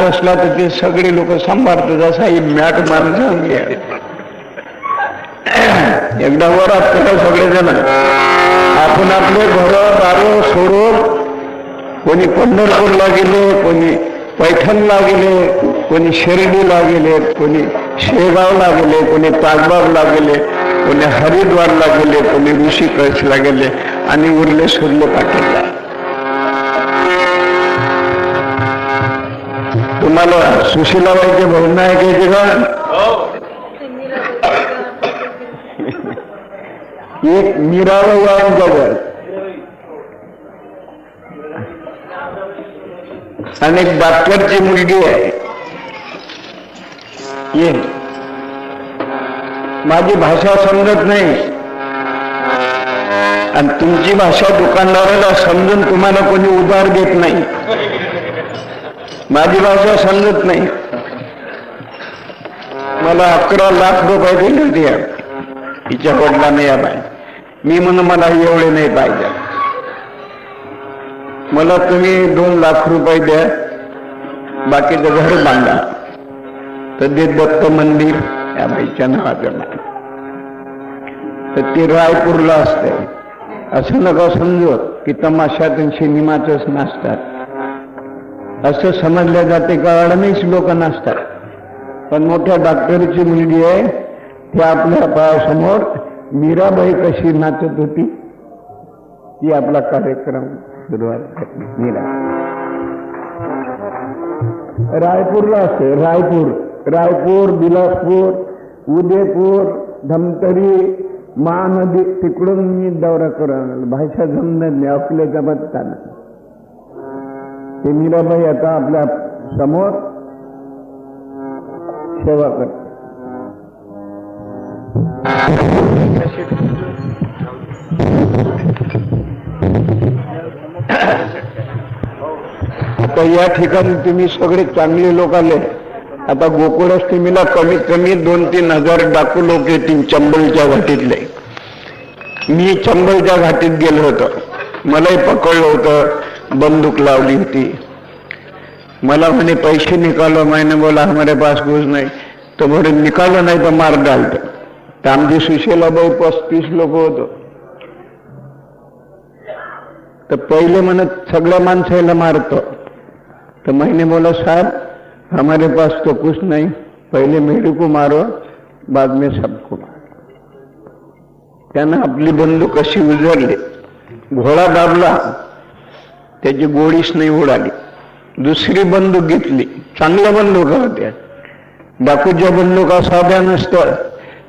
असला तर ते सगळे लोक सांभाळतात, असा ही मॅट माणसं आहे. एकदा वरात करा सगळेजण, आपण आपले घर दारू सोडून कोणी पंढरपूरला गेले, कोणी पैठणला गेले, कोणी शिर्डीला गेले, कोणी शेगावला गेले, कोणी ताजबागला गेले, कोणी हरिद्वारला गेले, कोणी ऋषिकेशला गेले आणि उरले सुरले पाठवला. तुम्हाला सुशीलाबाईचे भजन ऐकायचे का? एक मीराबाई आमच्यावर आणि एक डॉक्टरची मुलगी आहे. ये माझी भाषा समजत नाही आणि तुमची भाषा दुकानदाराला समजून तुम्हाला कोणी उधार देत नाही. माझी भाषा समजत नाही. मला 11 लाख रुपये दिले होते तिच्या वडिलांनी या बाई. मी म्हणून मला एवढे नाही पाहिजे, मला तुम्ही 2 लाख रुपये द्या, बाकीचं घर बांधा. तर ते दत्त मंदिर या बाईच्या नावाचं नाव, तर ते रायपूरला असते. असं नका समजू की तमाशात सिनेमाच नसतात, असं समजल्या जाते का अडणीच लोक नसतात. पण मोठ्या डॉक्टरची मुलगी आहे, त्या आपल्या पायासमोर मीराबाई कशी नाचत होती ती आपला कार्यक्रम सुरुवात करते. मीरा रायपूरला असते, रायपूर, बिलासपूर, उदयपूर, धमतरी, महानदी, तिकडून मी दौरा करून भाषा जमणार नाही, अकलेचा बत्ता नाही. ते मीराबाई आता आपल्या समोर सेवा करते. आता या ठिकाणी तुम्ही सगळे चांगले लोक आले. आता गोकुळाष्टमीला कमीत कमी 2-3 हजार डाकू लोक येतील चंबलच्या घाटीतले. मी चंबलच्या घाटीत गेलो होतो, मलाही पकडलं होतं, बंदूक लावली होती. मला म्हणे पैसे निकालो, मैंने बोला हमारे पास कुछ नहीं. तो बोले निकालो नाही तर मार डालते. तर आमची सुशीलाबाई 35 लोक होतो. तर पहिले म्हणत सगळ्या माणसाला मारतो. तर मैंने बोला साहब हमारे पास तो कुछ नहीं, पहले मेरे को मारो बाद में सबको मारो. त्यानं आपली बंदूक कशी उजरली, घोडा दाबला, त्याची गोळीच नाही उडाली. दुसरी बंदूक घेतली, चांगल्या बंदुका होत्या. डाकूच्या बंदुका साध्या नसतात.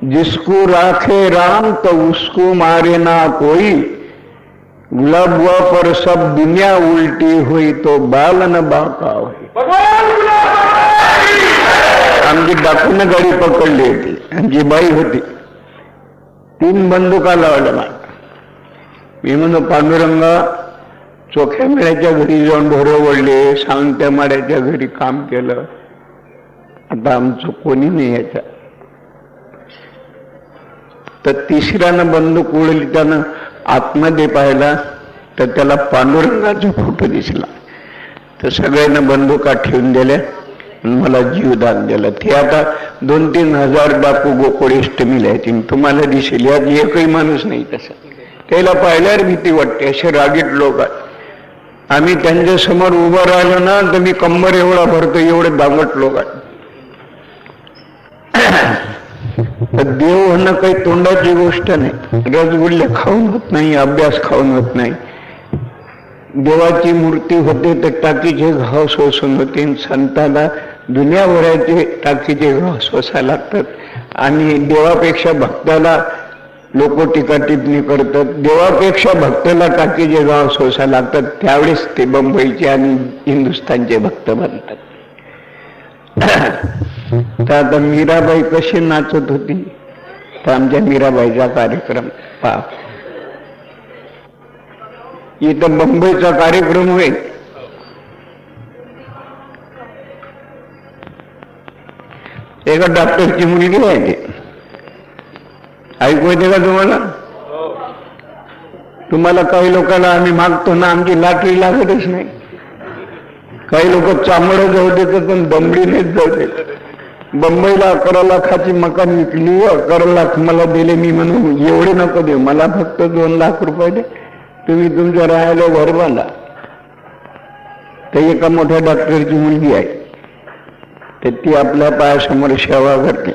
जिसको राखे राम तो उसको मारे ना कोई, गुलाब हुआ पर सब दुनिया उल्टी हुई तो बाल न बाका हुई. आमची डाकूने गाडी पकडली होती, आमची बाई होती. 3 बंदुका लावल्या मला. मी म्हणतो पांडुरंगा, चोख्या मेळ्याच्या घरी जाऊन ढोरं ओढले, सांगत्या माड्याच्या घरी काम केलं, आता आमचं कोणी नाही याच्या. तर तिसऱ्यानं बंदूक उडली. त्यानं आतमध्ये पाहिला तर त्याला पांडुरंगाचा फोटो दिसला. तर सगळ्यांना बंदुका ठेवून दिल्या, मला जीवदान दिलं. ते आता 2-3 हजार डाकू गोकुळाष्टमीला येतील, तुम्हाला दिसेल. यात एकही माणूस नाही तसा. त्याला पाहिल्यावर भीती वाटते. असे रागीट लोक आहेत. आम्ही त्यांच्या समोर उभं राहिलो ना तर मी कंबर एवढा भरतो, एवढे दांगट लोक आहेत. तर देव होणं काही तोंडाची गोष्ट नाही. रसगुल्ले खाऊन होत नाही, अभ्यास खाऊन होत नाही. देवाची मूर्ती होते तर टाकीचे घाव सोसून होते. संताला दुनियाभराचे टाकीचे घाव सोसायला लागतात. आणि देवापेक्षा भक्ताला लोक टीका टिप्पणी करतात. देवापेक्षा भक्ताला टाकीचे घाव सोसायला लागतात. त्यावेळेस ते बंबईचे आणि हिंदुस्थानचे भक्त बनतात. तर आता मीराबाई कशी नाचत होती, तर आमच्या मीराबाईचा कार्यक्रम पहा. इथं बंबईचा कार्यक्रम होईल. एका डॉक्टरची मुलगी आहे, ते ऐकू येते का तुम्हाला? तुम्हाला काही लोकांना आम्ही मागतो ना, आमची लाटरी लागतच नाही. काही लोक चांबडं जाऊ देतात पण दमडीनेच जाऊ देतात. बंबईला 11 लाखाची मकान विकली, 11 लाख मला दिले. मी म्हणून एवढे नको देऊ, मला फक्त 2 लाख रुपये दे, तुम्ही तुमच्या राहायला घर बांधा. ते एका मोठ्या डॉक्टरची मुलगी आहे, तर ती आपल्या पायासमोर सेवा करते.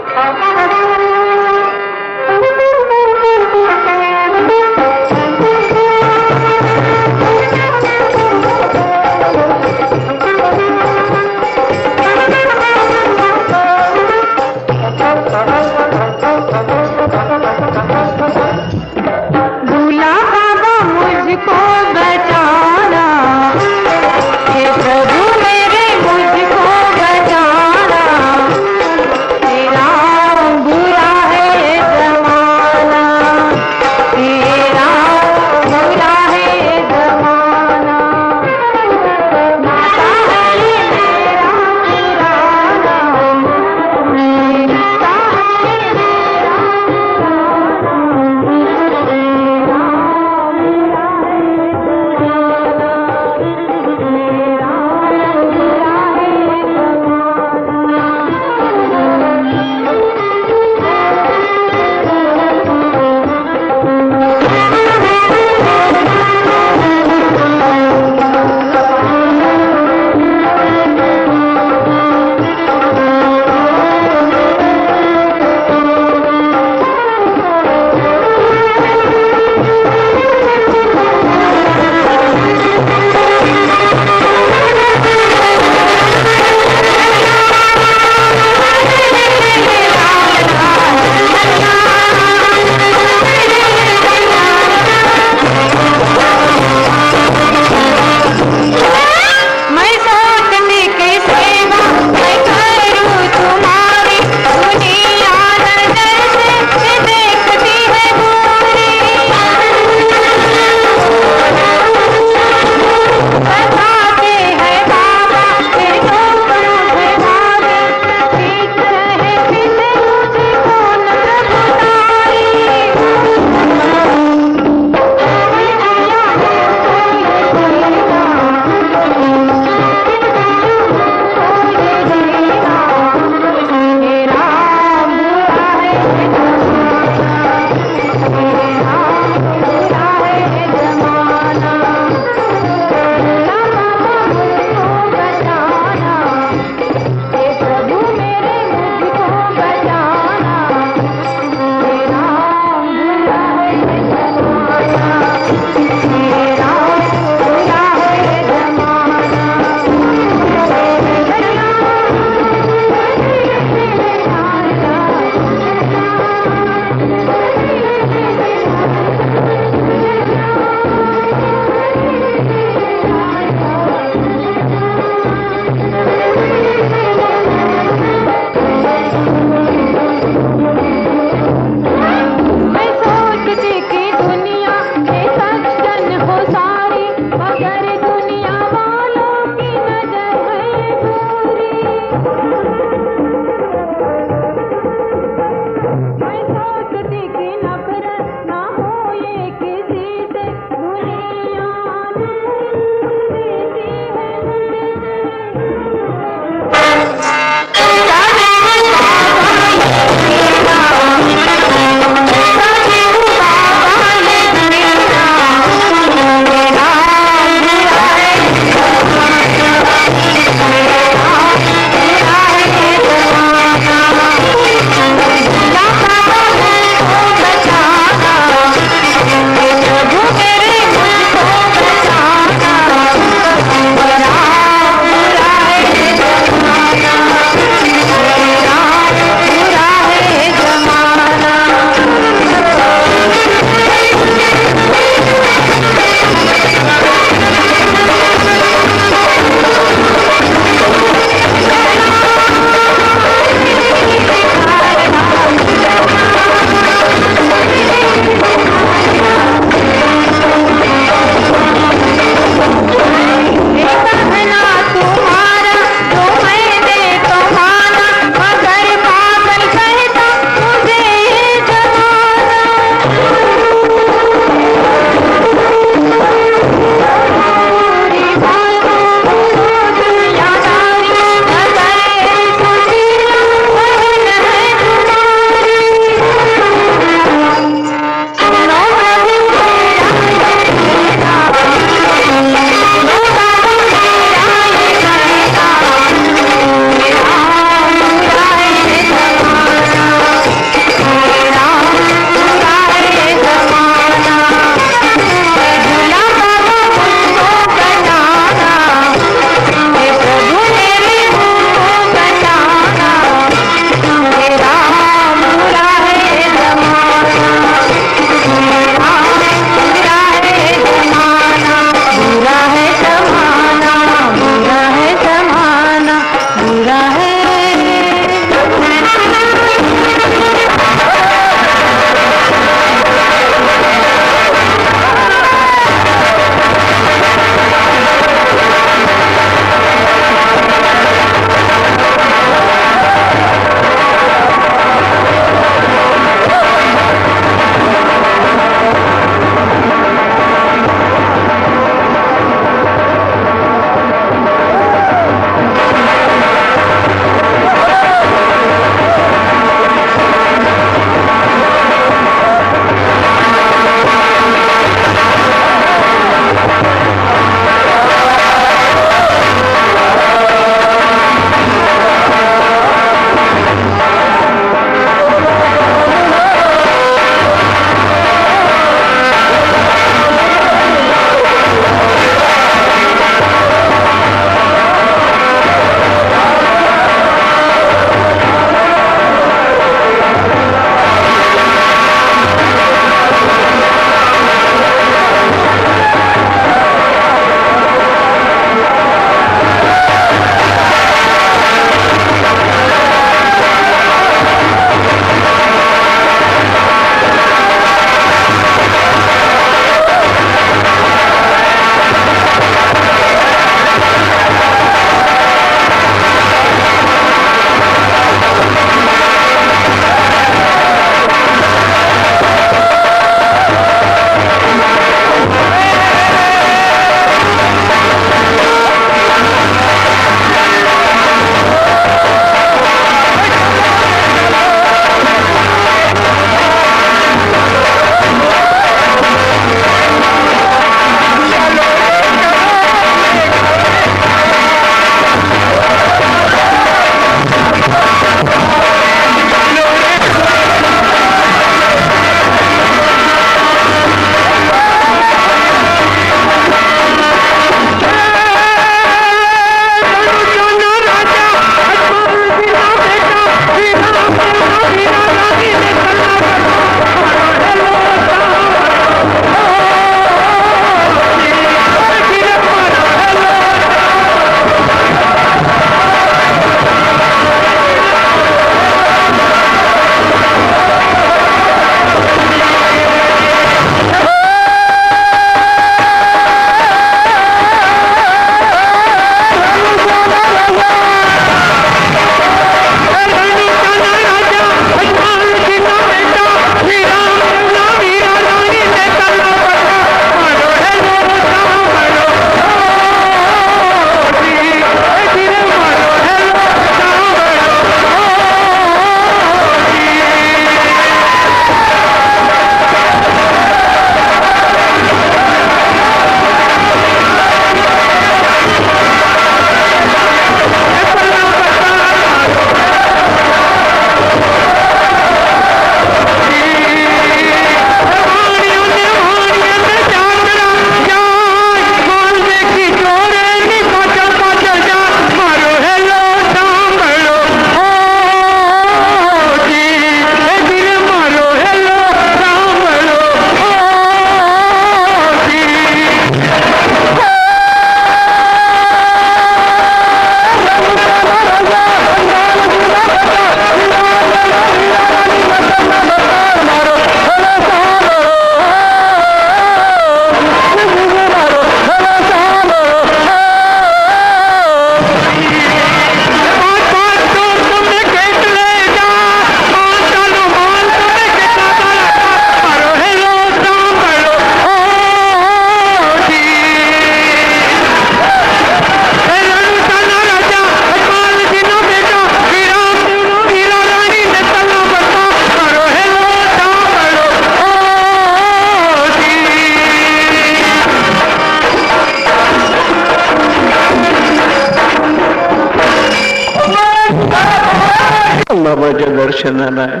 बुद्धाच्या दर्शनाला आहे,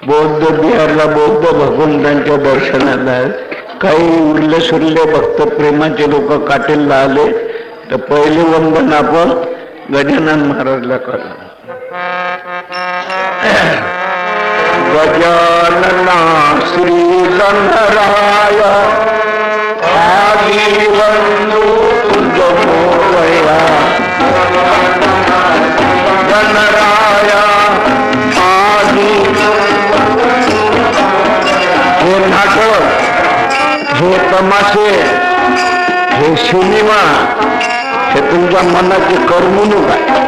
बौद्ध बिहारला बौद्ध भगवंतांच्या दर्शनाला आहे. काही उरले सुरले भक्त प्रेमाचे लोक काटेलला आले तर पहिले वंदन आपण गजानन महाराजला करा. गजानना श्री गणराय आदि बंधू तुझ मोरया, गणराय आदि. हे नाटक, हे तमाशे, हे सिनेमा, हे तुमच्या मनाची करमणूक आहे.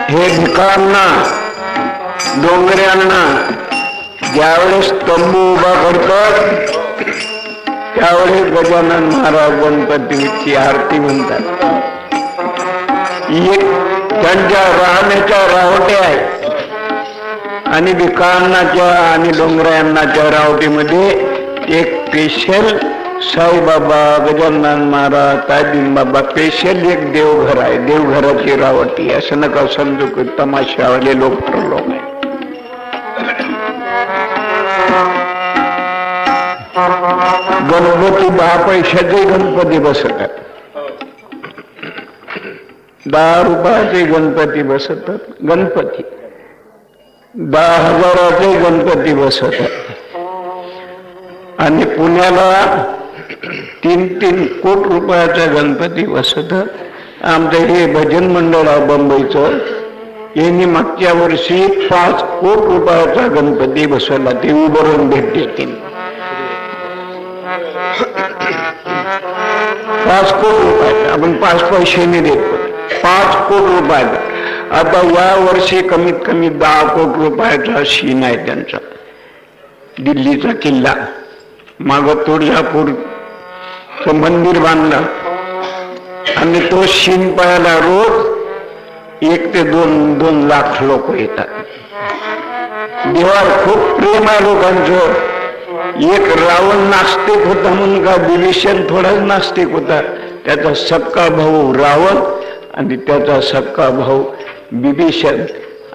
हे भिकांना, डोंगऱ्यांना ज्यावेळेस तंबू उभा करतात त्यावेळेस गजानन महाराज गणपतीची आरती म्हणतात. त्यांच्या राहण्याच्या रावट्या आहेत आणि भिकांनाच्या आणि डोंगऱ्यांनाच्या रावटीमध्ये एक स्पेशल साईबाबा, गजानन महाराज, ताजीन बाबा स्पेशल एक देवघर आहे. देवघराची रावटी. असं नका समजू की तमाशावाले लोक आहे. गणपती 10 पैशाचे गणपती बसतात, 10 रुपयाचे गणपती बसतात. गणपती 10,000चे गणपती बसतात. आणि पुण्याला 3-3 कोटी रुपयाचा गणपती बसतात. आमचं हे भजन मंडळ आहे बंबईचं, यांनी मागच्या वर्षी 5 कोटी रुपयाचा गणपती बसवला. ते उभारून भेट देतील. 5 कोटी रुपयाचा. आपण 5 पैशाने देतो. 5 कोटी रुपयाचा. आता या वर्षी कमीत कमी 10 कोटी रुपयाचा शीन आहे त्यांचा. दिल्लीचा किल्ला, माग तुळजापूरचं मंदिर बांधलं आणि तो शीन पाहायला रोज 1 ते 2 लाख लोक येतात. देवावर खूप प्रेम आहे लोकांचं. एक रावण नास्तिक होता म्हणून का विभीषण थोडाच नास्तिक होता. त्याचा सक्का भाऊ रावण आणि त्याचा सक्का भाऊ विभीषण.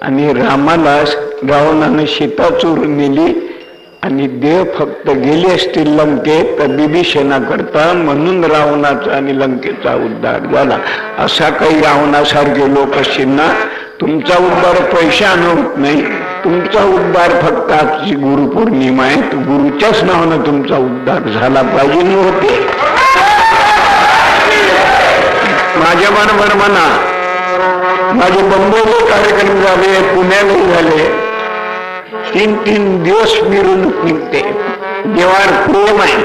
आणि रामाला रावणाने सीता चोरून नेली आणि देव फक्त गेले असतील लंकेत तर विभीषणा करता, म्हणून रावणाचा आणि लंकेचा उद्धार झाला. असा काही रावणासारखे लोक असतील ना, तुमचा उद्धार पैशानं होत नाही. तुमचा उद्धार फक्त आजची गुरुपौर्णिमा आहे. तो गुरुच्याच नावानं तुमचा उद्धार झाला पाहिजे नव्हते. माझ्या बरोबर म्हणा, माझे बंबईले कार्यक्रम झाले, पुण्यालाही झाले. 3-3 दिवस मिरवणूक निघते. देवावर प्रेम आहे.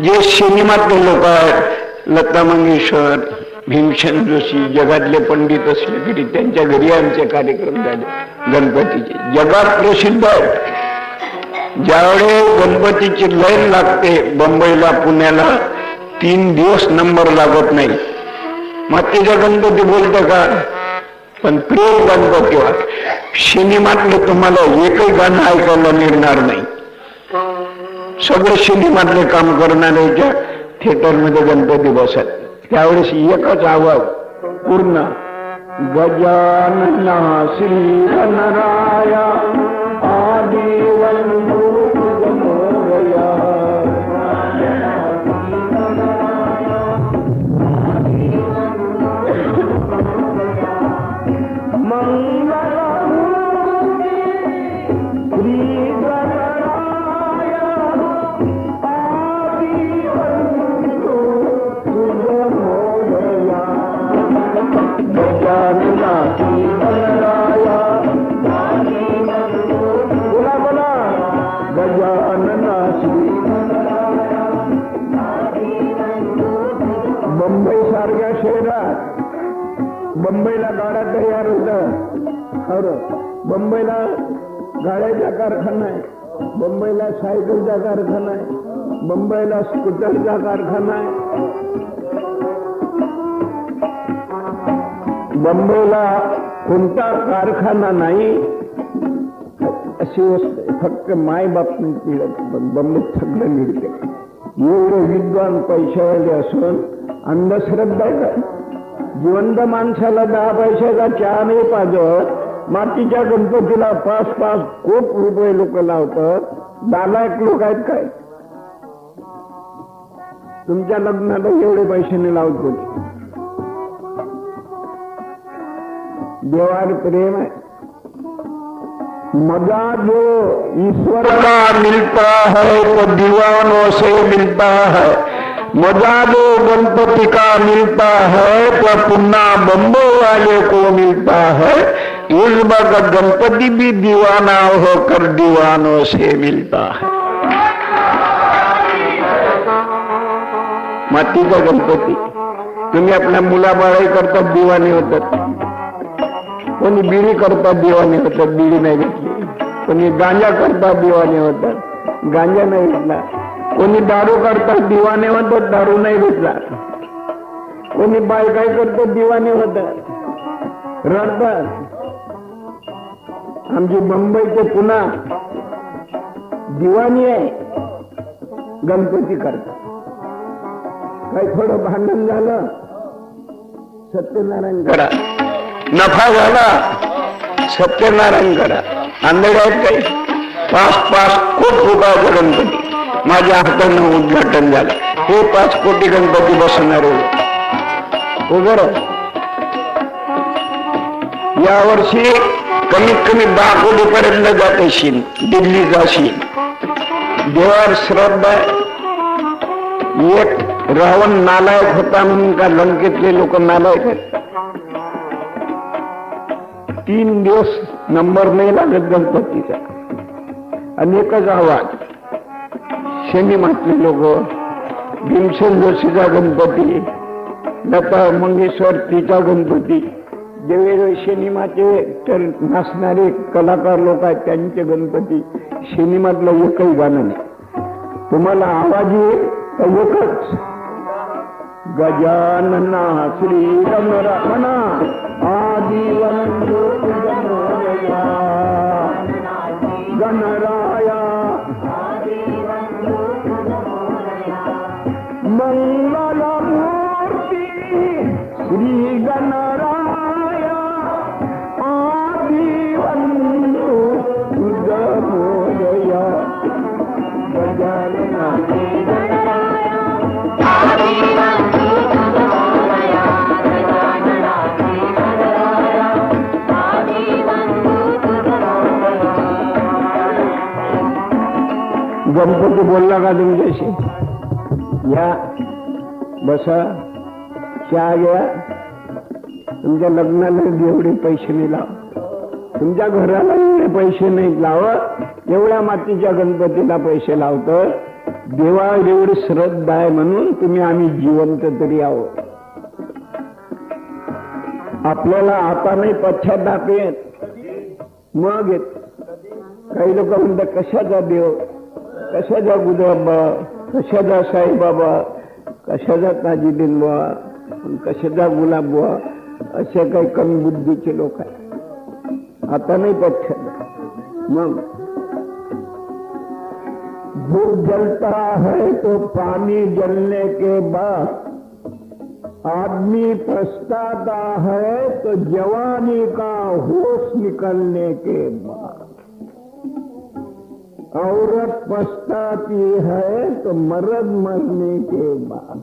जे सिनेमातले लोक आहेत, लता मंगेशकर, भीमसेन जोशी, जगातले पंडित असले तरी त्यांच्या घरी आमचे कार्यक्रम झाले गणपतीचे. जगात प्रसिद्ध आहेत. ज्यावेळेस गणपतीची लाईन लागते बंबईला, पुण्याला 3 दिवस नंबर लागत नाही. मातीचा गणपती बोलतो का, पण प्रेम गणपतीवर. सिनेमातले तुम्हाला एकही गाणं ऐकायला मिळणार नाही. सगळे सिनेमातले काम करणाऱ्याच्या थिएटरमध्ये गणपती बसत. त्यावेळेस एकच आवाज पूर्ण, गजानना श्री गणराया आदि बंधू तुझ मोरया. बंबई सारख्या शहरात, बंबईला गाड्या तयार होतात. बंबईला गाड्याचा कारखाना आहे, बंबईला सायकलचा कारखाना आहे, बंबईला स्कूटरचा कारखाना आहे. बंबईला कोणता कारखाना नाही अशी वस्तू फक्त माय बाप मिळत, पण बंबईत सगळं मिळते. एवढे विद्वान पैशावाले असून अंधश्रद्धा आहे का? जिवंत माणसाला 10 पैशाचा चहा नाही पाजत, मातीच्या गणपतीला 5-5 कोटी रुपये लोक लावतात. 10 लाख लोक आहेत काय? तुमच्या लग्नाला एवढे पैसे नाही लावत कोणी. देवावर प्रेम है. मजा जो ईश्वर का मिलता है वो दीवानों से मिलता है. मजा जो गणपति का मिलता है तो पुन्ना बम्बो वाले को मिलता है. इस वक्त गणपति भी दीवाना होकर दीवानों से मिलता है. मातीचा गणपती. तुम्ही आपल्या मुलाबाळाही करता दिवाने होतात. कोणी बिडी करता दिवाने होतात, बिडी नाही घेतली. कोणी गांजा करता दिवाने होतात, गांजा नाही घेतला. कोणी दारू करता दिवाने होतात, दारू नाही घेतला. कोणी बायकाय करतात दिवाने होतात, रडतात. आमची मुंबई ते पुन्हा दिवाणी आहे, गणपती करतात. काही थोडं भांडण झालं, सत्यनारायण करा. नफा झाला, सत्यनारायण करा. आंधळे आहेत काही? 5-5 कोटी रुपयाचा गणपती माझ्या हातानं उद्घाटन झालं. हे 5 कोटी गणपती बसवणारे वगैरे यावर्षी कमीत कमी 10 कोटी पर्यंत जात असेल. दिल्ली जाशील. देवावर श्रद्धा. एक रावण नालायक होता म्हणून का लंकेतले लोक नालायक आहेत? 3 दिवस नंबर नाही लागत गणपतीचा. अनेकच आवाज. शनी म्हटले लोक, भीमसेन जोशीचा गणपती, लता मंगेशकर तिचा गणपती, देवेंद्र सिनेमाचे तर नाचणारे कलाकार लोक आहेत त्यांचे गणपती. सिनेमातलं एकही गाणं नाही. तुम्हाला आवाज येईल तर एकच, गजानना श्री गणरामना आदिवंदो गणराया गणराया मंगलमूर्ती श्री गणराया आदिवंदो गणराया गजानना गणपती बोलला का तुमच्याशी? या बसा, चहा घ्या. तुमच्या लग्नाला एवढे पैसे नाही लाव, तुमच्या घराला एवढे पैसे नाही लावत, एवढ्या मातीच्या गणपतीला पैसे लावतो. देवा एवढी श्रद्धा आहे म्हणून तुम्ही आम्ही जिवंत तरी आहोत. आपल्याला आता नाही पश्चाताप येत, मग येत. काही लोक म्हणतात कशाचा देव, कशाचा गुरुबाबा, कशाचा साईबाबा, कशाचा ताजुद्दीन बुवा, कशाचा गुलाब बुवा, असे काही कमी बुद्धीचे लोक आहेत. आता नाही पश्चाताप. मग दूध जलता है तो पानी जलने के बाद आदमी पछताता है तो जवानी का होश निकलने के बाद. औरत पछताती है तो मर्द मरने के बाद.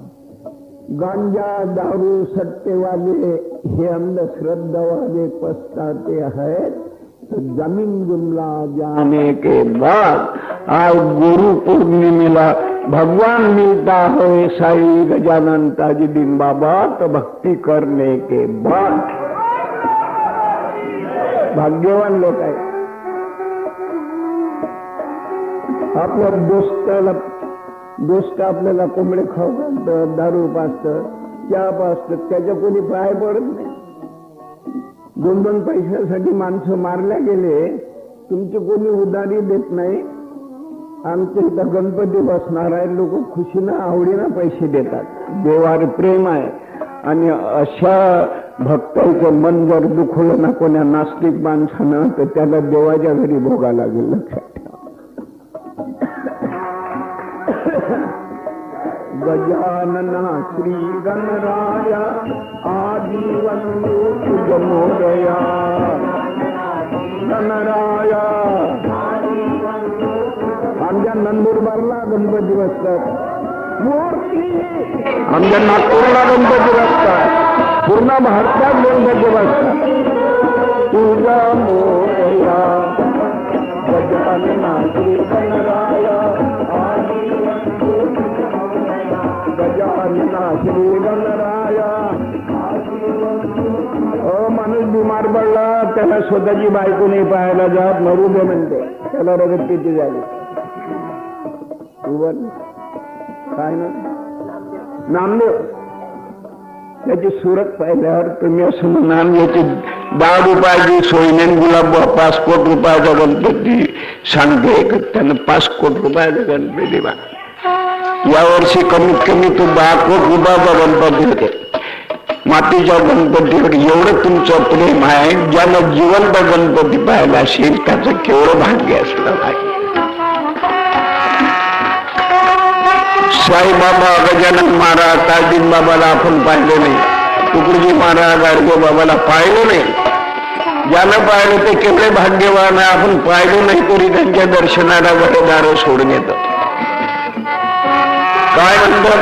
गांजा दारू सट्टे वाले हे अंधश्रद्धा वाले पछताते हैं तो जमीन जुमला जाने के बाद. आज गुरु पूर्णिमेला भगवान मिलता है साई गजानन ताजुद्दीन बाबा तो भक्ति करने के बाद. भाग्यवान लोक आहे. आपल्या दोस्त आपल्याला कोंबडे खाऊ घालतं, दारू पाजतं, चहा पाजतं, त्याच्या कोणी पाय पडत नाही. 2-2 पैशासाठी माणसं मारल्या गेले, तुमची कोणी उधारी देत नाही. आमच्या इथं गणपती बसणार आहे, लोक खुशीनं आवडीनं पैसे देतात. देवावर प्रेम आहे. आणि अशा भक्ताचं मन जर दुखवलं ना कोण्या नास्तिक माणसानं तर त्याला देवाच्या घरी भोगा लागेल, लक्षात ठेवा. गजानना श्री गणराया आजीवन्तो तुझ मोरया गणराया. आमच्या नंदुरबारला गणपती बसतात मूर्ती, आमच्या नागपूरला गणपती बसतात, पूर्ण भारतात गणपती बसतात. तुझा मोरया गजानना श्री गणराया गजानना श्री गणराया. माणूस बिमार पडला त्याला स्वतःची बायको नाही पाहायला जात, मरू दे म्हणते, त्याला रगत किती झाली. काय ना नामदेव त्याची सुरत पाहिल्यावर तुम्ही असं म्हणाल याची 10 रुपयाची सोय नाही, गुलाब 5 कोटी रुपयाचा गणपती सांगते, त्यानं 5 कोटी रुपयाचा गणपती बा. यावर्षी कमीत कमी तो 10 कोटी रुपयाचा गणपती होते. मातीच्या गणपतीवर एवढं तुमचं प्रेम आहे, ज्यानं जिवंत गणपती पाहिला असेल त्याचं केवढं भाग्य असलं आहे. साईबाबा, गजानन महाराज, ताजदीन बाबाला आपण पाहिलं नाही, तुकडोजी महाराज, गाडगे बाबाला पाहिलं नाही. ज्यानं पाहिलं ते केवढे भाग्यवान आहे. आपण पाहिलं नाही तरी त्यांच्या दर्शनाला वरदार सोडून येतं. काय म्हणतात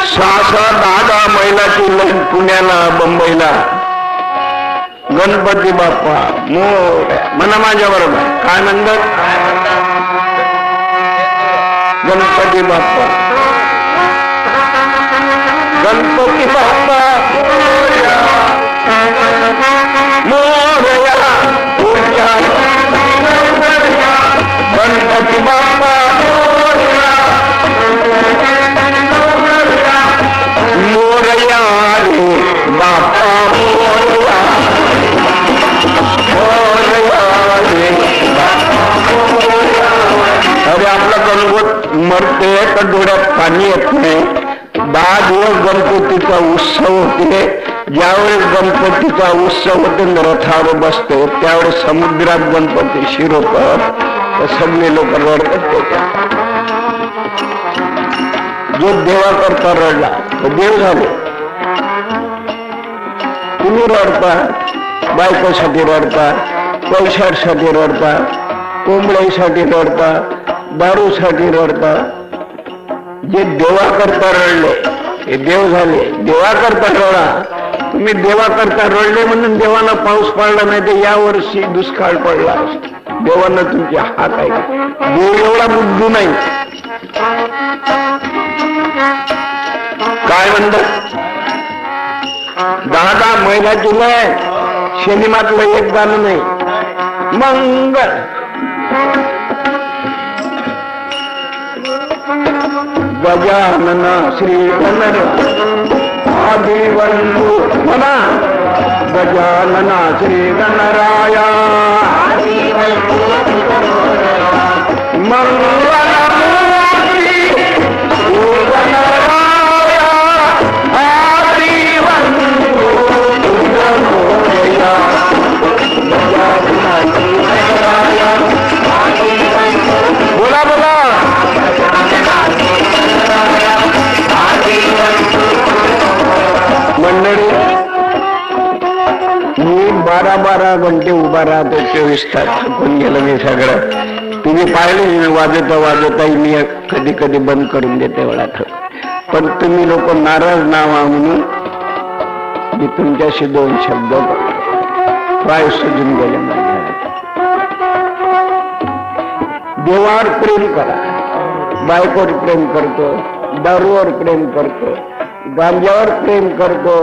6-6, 10-10 मैलाची पुण्याला, मुंबईला गणपती बाप्पा मोरया. म्हणा माझ्या बरोबर काय म्हणतात गणपती बाप्पा, गणपती बाप्पा मोरया मोरया गणपती बाप्पा मोरया रे बाप्पा मोरया मोरया रे बाप्पा. अरे आपला गणपत मरते तर डोळ्यात पाणी येत नाही. 10 दिवस गणपतीचा उत्सव होते. ज्यावेळेस गणपतीचा उत्सव होते रथावर बसतो त्यावेळेस समुद्रात गणपती शिरवतात तर सगळे लोक रडतात. जो देवा करता रडला तो देव झाले. तुम्ही रडता, बायकोसाठी रडता, पैशासाठी रडता, कोंबड्यासाठी रडता, दारूसाठी रडता. जे देवा करता रडले हे देव झाले. देवा करता रडा. तुम्ही देवा करता रडले म्हणून देवाला पाऊस पडला नाही तर यावर्षी दुष्काळ पडला. देवानं तुमचे हात आहे. देव एवढा बुद्धू नाही. काय म्हणतात 10-10 महिन्याची नाही, सिनेमातलं एक गाणं नाही. मंगळ गजानना श्री गणराया आदिवन्तो म्हणा गजानना श्री गणराया मंगलमूर्ती गणराया आदिवन्तो मोरया गजानना श्री गणराया. बोला बोला मंडळी. मी 12 घंटे उभा राहतो, 24 तास थकून गेलो मी सगळं. तुम्ही पाहिले वाजता वाजता मी कधी कधी बंद करून देते वेळा. पण तुम्ही लोक नाराज ना व्हा म्हणून मी तुमच्याशी 2 शब्द पाय सुजून गेले. देवावर प्रेम करा. बायकोवर प्रेम करतो, दारूवर प्रेम करतो, गांजावर प्रेम करतो,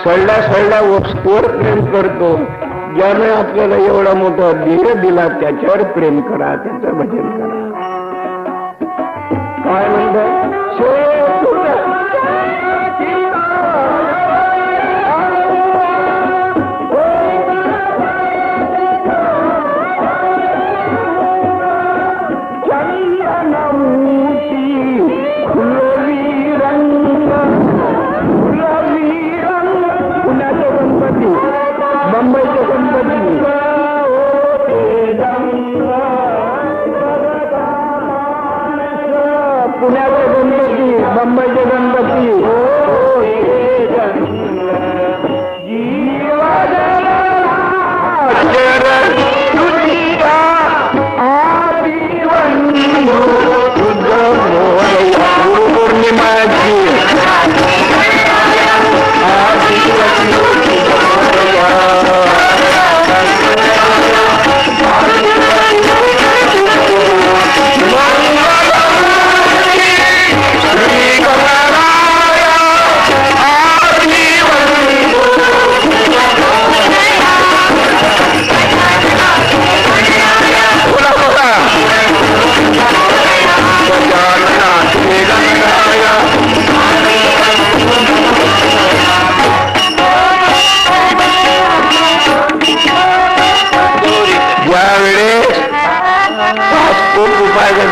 सडल्या वस्तूवर प्रेम करतो. ज्याने आपल्याला एवढा मोठा देह दिला त्याच्यावर प्रेम करा, त्याचं भजन करा. काय म्हणतात मुंबईचे गणपती पुण्याचे गणपती, मुंबईचे गणपती,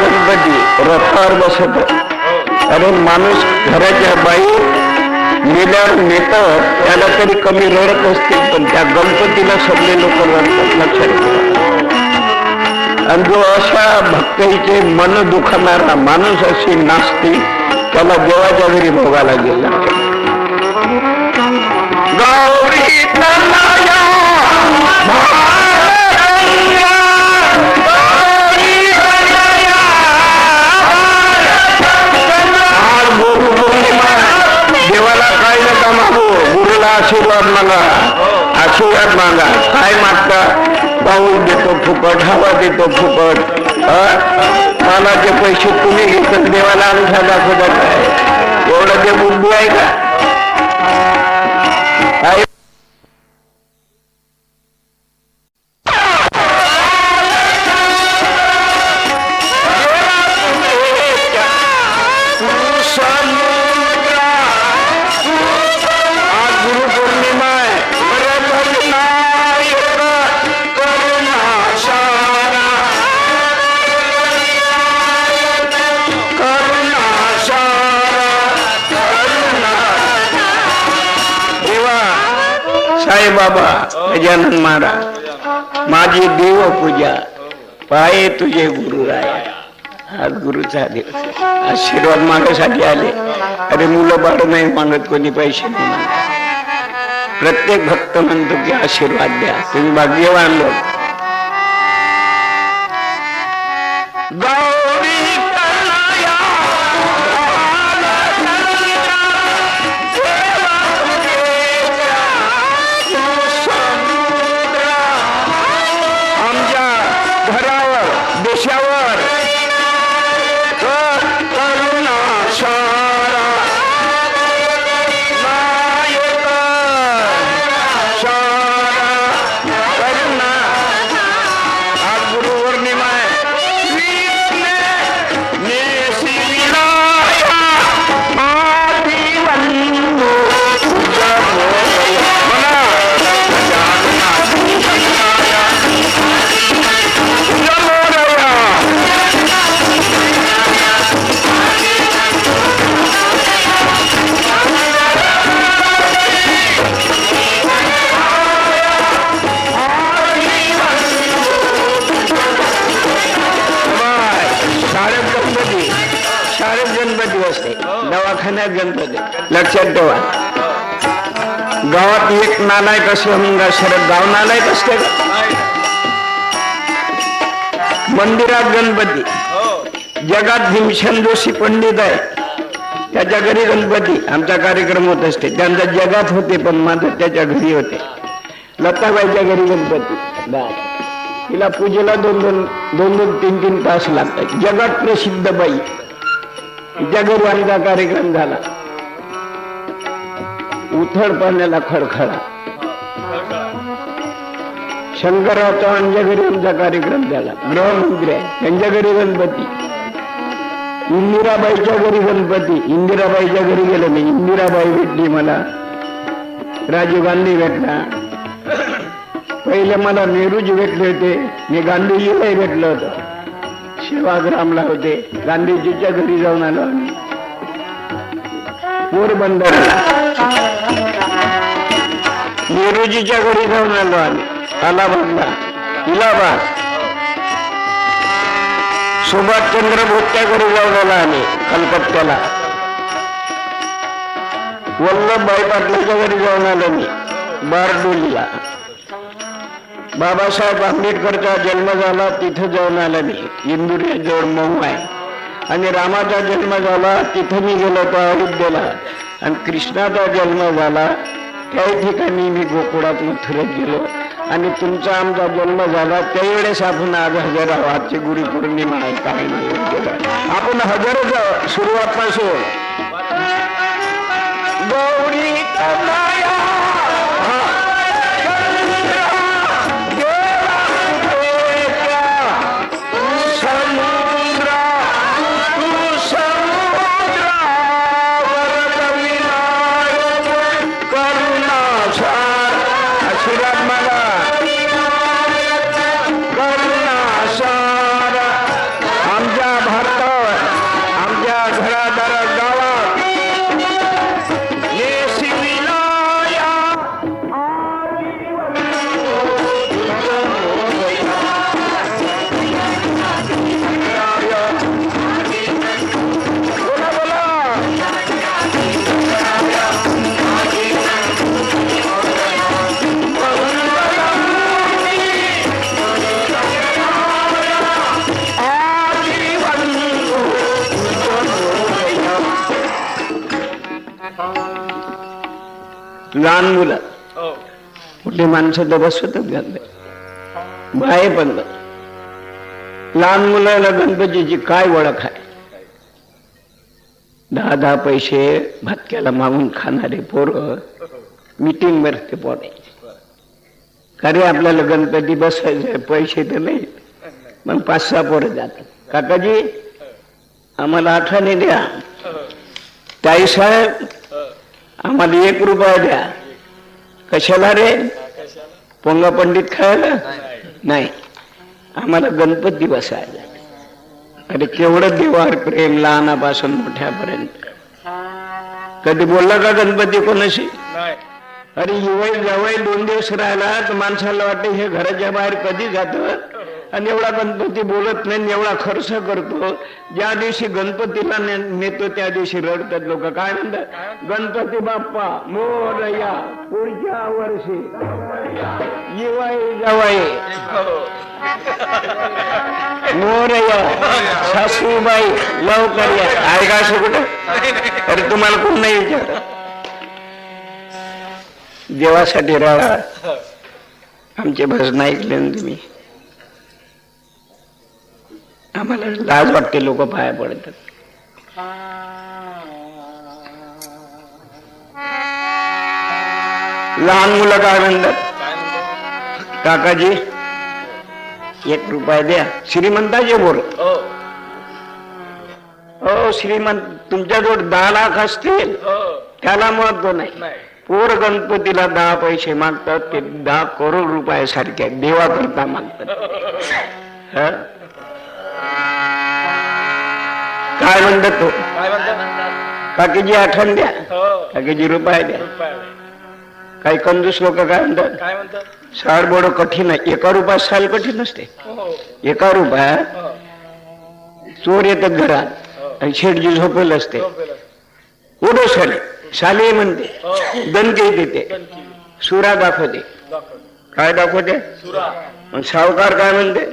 गणपती रथावर बसत. अरे माणूस घराच्या बाई मेल्यावर नेत त्याला तरी कमी रडत असते, पण त्या गणपतीला सगळे लोक रडतात. लक्षात ठेवा. आणि जो अशा भक्तीचे मन दुखणारा माणूस अशी नाचते त्याला देवाच्या घरी भोगाला गेला. गौरी देवाला काय नका मागू, गुरुला आशीर्वाद मागा. आशीर्वाद मागा. काय मागता? पाऊस देतो फुकट, हवा देतो फुकट, मालाचे पैसे तुम्ही घेतात, देवाला अंगठा दाखवतात. काय एवढं ते बुद्धी आहे का? बाबा गजानन महाराज, माझी देव पूजा पाये तुझे गुरु राया. आज गुरुचा दिवस, आशीर्वाद मागासाठी आले. अरे मुलं बाळ नाही मागत, कोणी पैसे नाही मागत. प्रत्येक भक्त म्हणतो की आशीर्वाद द्या. तुम्ही भाग्यवान लोक. दवाखान्यात गणपती. लक्षात ठेवा. गावात एक नालायक असं म्हणून शरद गाव नालायक असते का? मंदिरात गणपती. जगात भीमसेन जोशी पंडित आहे, त्याच्या घरी गणपती. आमचा कार्यक्रम होत असते, त्यांच्या जगात होते पण माझं त्याच्या घरी होते. लताबाईच्या घरी गणपती. तिला पूजेला दोन 3 तास लागतात. जगात प्रसिद्ध बाई, तिच्या घरी आमचा कार्यक्रम झाला. उथळ पाण्याला खडखडा. शंकरराव चव्हाणच्या घरी आमचा कार्यक्रम झाला. गृहमंत्री आहे, त्यांच्या घरी गणपती. इंदिराबाईच्या घरी गणपती. इंदिराबाईच्या घरी गेलो मी. इंदिराबाई भेटली मला, राजीव गांधी भेटला. पहिले मला नेहरूजी भेटले होते, मी गांधीजीलाही भेटलो होतो. सेवाग्रामला होते, गांधीजीच्या घरी जाऊन आलो आम्ही. पोरबंदरला नेहरूजीच्या घरी जाऊन आलो आम्ही. अलाहाबादला, इलाहाबाद, सुभाषचंद्र भोसच्या घरी जाऊन आला आम्ही कलकत्त्याला. वल्लभभाई पाटलाच्या घरी जाऊन आलो मी बारडोलीला. बाबासाहेब आंबेडकरचा जन्म झाला तिथं जाऊन आला मी, इंदुरीजवळ मऊ आहे. आणि रामाचा जन्म झाला तिथं मी गेलो होतो अयोध्येला. आणि कृष्णाचा जन्म झाला त्याही ठिकाणी मी गोकुळात मथुरेत गेलो. आणि तुमचा आमचा जन्म झाला त्यावेळेस आपण आज हजर आहोत. आजची गुरुपौर्णिमा आहे, काय नाही आपण हजरच आहोत सुरुवातपासून. गौरी कन्हैया लहान मुलं मोठी माणसं तर बसतच घालते बाहेर. पण लहान मुलाला गणपतीची काय ओळख आहे? 10 पैसे भटक्याला मागून खाणारे पोरं मीटिंग भरते पोरायचे. अरे आपल्याला गणपती बसायचे पैसे तर नाही, मग 5-6 पोरं जातात. काकाजी आम्हाला आठवणी द्या. ताई साहेब आम्हाला 1 रुपया द्या. कशाला रे? पोंगा पंडित खायला नाही, आम्हाला गणपती बसायला. अरे केवढं देवावर प्रेम लहानापासून मोठ्यापर्यंत. कधी बोलला का गणपती कोणाशी? अरे युवई जवळ 2 दिवस राहिला तर माणसाला वाटतं हे घराच्या बाहेर कधी जातं. आणि एवढा गणपती बोलत नाही, एवढा खर्च करतो. ज्या दिवशी गणपतीला नेतो त्या दिवशी रडतात लोक. काय म्हणतात? गणपती बाप्पा मोरया पुढच्या वर्षी येवाई जवाई मोरया सासूबाई लवकर या. आहे का असं कुठं? अरे तुम्हाला कोण नाही विचार? देवासाठी रडा. आमचे भजन ऐकले ना तुम्ही? आम्हाला लाज वाटते लोक पाया पडतात. लहान मुलं काय म्हणतात? काकाजी 1 रुपया द्या. श्रीमंताचे बोल. हो श्रीमंत तुमच्याजवळ 10 लाख असतील त्याला महत्व नाही. पोर गणपतीला 10 पैसे मागतात ते 10 करोड रुपयासारखे देवा करता मागतात. काय म्हणतात तो? काकीजी आठवण द्या, काकीजी रुपया द्या. काही कंजूस लोक काय म्हणतात? साड बोड कठीण आहे. 1 रुपया साल कठीण असते. 1 रुपया चोर येतात घरात आणि शेठजी झोपेल असते. उडो साले साले म्हणते, दणके देते, सुरा दाखवते. काय दाखवते? मग सावकार काय म्हणते?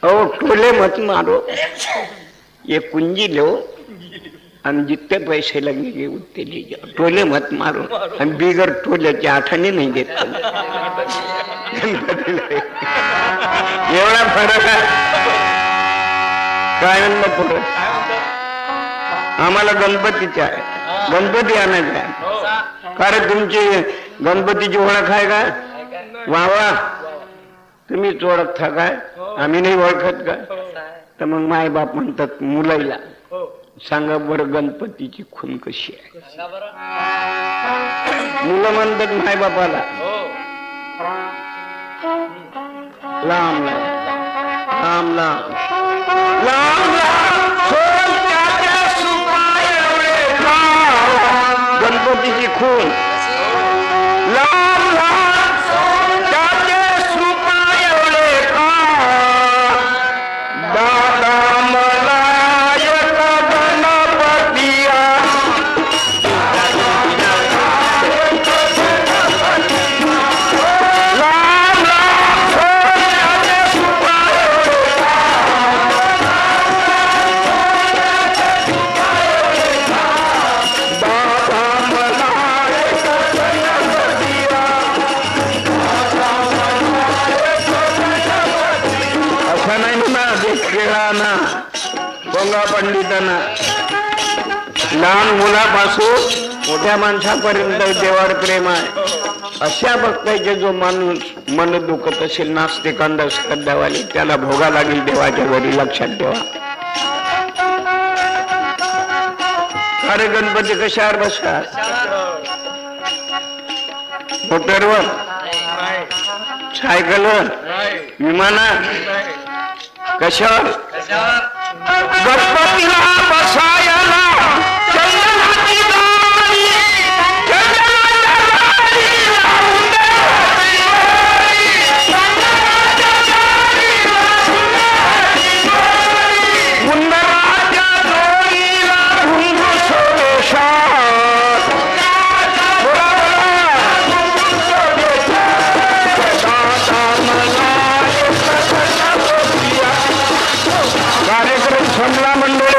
ओ टोले मत मारो, ये कुंजी लो आणि जितने पैसे लगेगे उतने ले जाओ. टोले मत मारो. आणि बिगर टोल्याची आठवणी नाही देत. एवढा फरक आहे. काय म्हणलं पुढे? आम्हाला गणपतीचे आहे, गणपती आणायचा आहे. कारण तुमची गणपतीची ओळख आहे का? वा वा, तुम्हीच ओळखता काय? आम्ही नाही ओळखत का? तर मग माय बाप म्हणतात मुलाईला, सांगा बरं गणपतीची खून कशी आहे? मुलं म्हणतात माय बापाला लांब लांब लांब लांब गणपतीची खून लांब लांब ना ते खेळाना गोंगा पंडितांना लहान मुलापासून मोठ्या माणसापर्यंत देवावर प्रेम आहे. अशा भक्ताचे जो माणूस मन दुखत असेल नास्तिक अंधश्रद्धावाले त्याला भोगा लागेल देवाच्या घरी. लक्षात ठेवा. अरे गणपती कशावर बसतात? मोटरवर, सायकलवर, विमानात, कशावर? गणपतीला बसायला चंदनाची दारी, चंदनाच्या दारीला उंदराच्या दोरीला घुंगरू सोडेशा. कार्यक्रम संपला मंडळी.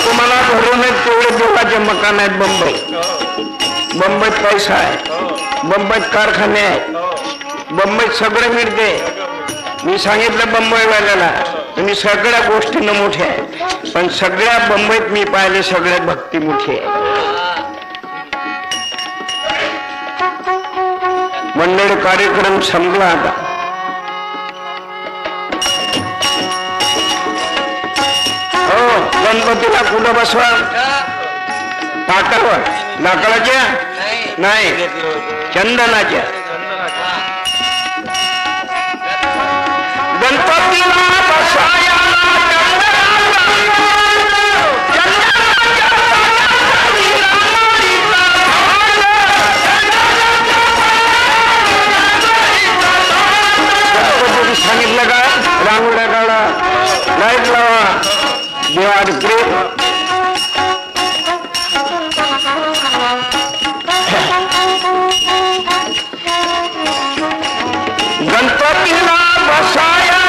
तुम्हाला भरून तेवढे देवाचे मकान आहेत. मुंबईत पैसा आहे, मुंबईत कारखाने आहेत, मुंबईत सगळं मिळते. मी सांगितलं मुंबईवाल्याला तुम्ही सगळ्या गोष्टीनं मोठे आहे, पण सगळ्या मुंबईत मी पाहिले सगळ्यात भक्ती मोठी आहे. मंडळ कार्यक्रम संपला आता. हो, गणपतीला कुठं बसवा? ताटावर. लाकडाच्या नाही, चंदनाच्या. गणपतीला बसायला गणपती सांगितलं का? रांगोळ्या काढा, लाईट लावा, देवाचे प्रेम. गणपतीला बसायला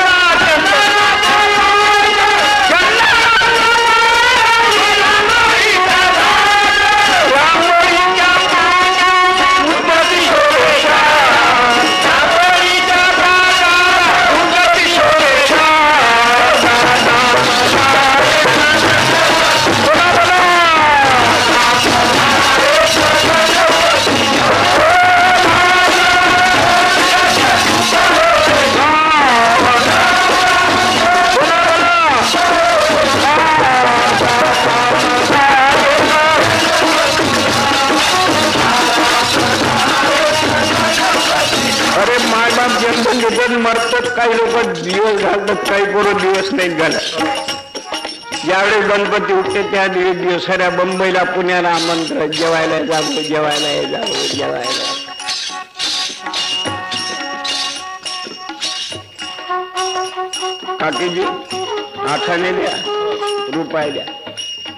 मरतात. काही लोक दिवस घालतात, काही पोरं दिवस नाही घालत. ज्यावेळेस गणपती उठते त्या दिवस साऱ्या मुंबईला पुण्याला आमंत्रण, जेवायला जावं, जेवायला जावं, जेवायला. काकीजी आठाने द्या, रुपये द्या.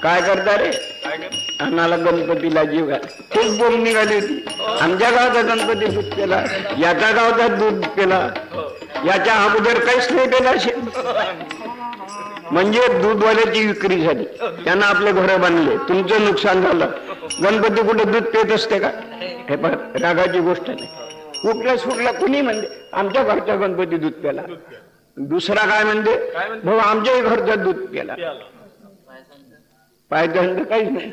काय करता रे? आम्हाला गणपतीला जीव घाल. खूप बोल निघाली होती. आमच्या गावाचा गणपती दूध केला, याच्या गावाचा दूध केला, याच्या अगोदर काहीच नाही केला असेल. म्हणजे दूधवाल्याची विक्री झाली, त्यांना आपले घर बांधले, तुमचं नुकसान झालं. गणपती कुठे दूध पेत असते का? हे पण रागाची गोष्ट नाही. कुठल्या सुटला कुणी म्हणते आमच्या घरचा गणपती दूध प्याला. दुसरा काय म्हणते भाऊ आमच्याही घरचा दूध प्याला. पायदंड काहीच नाही,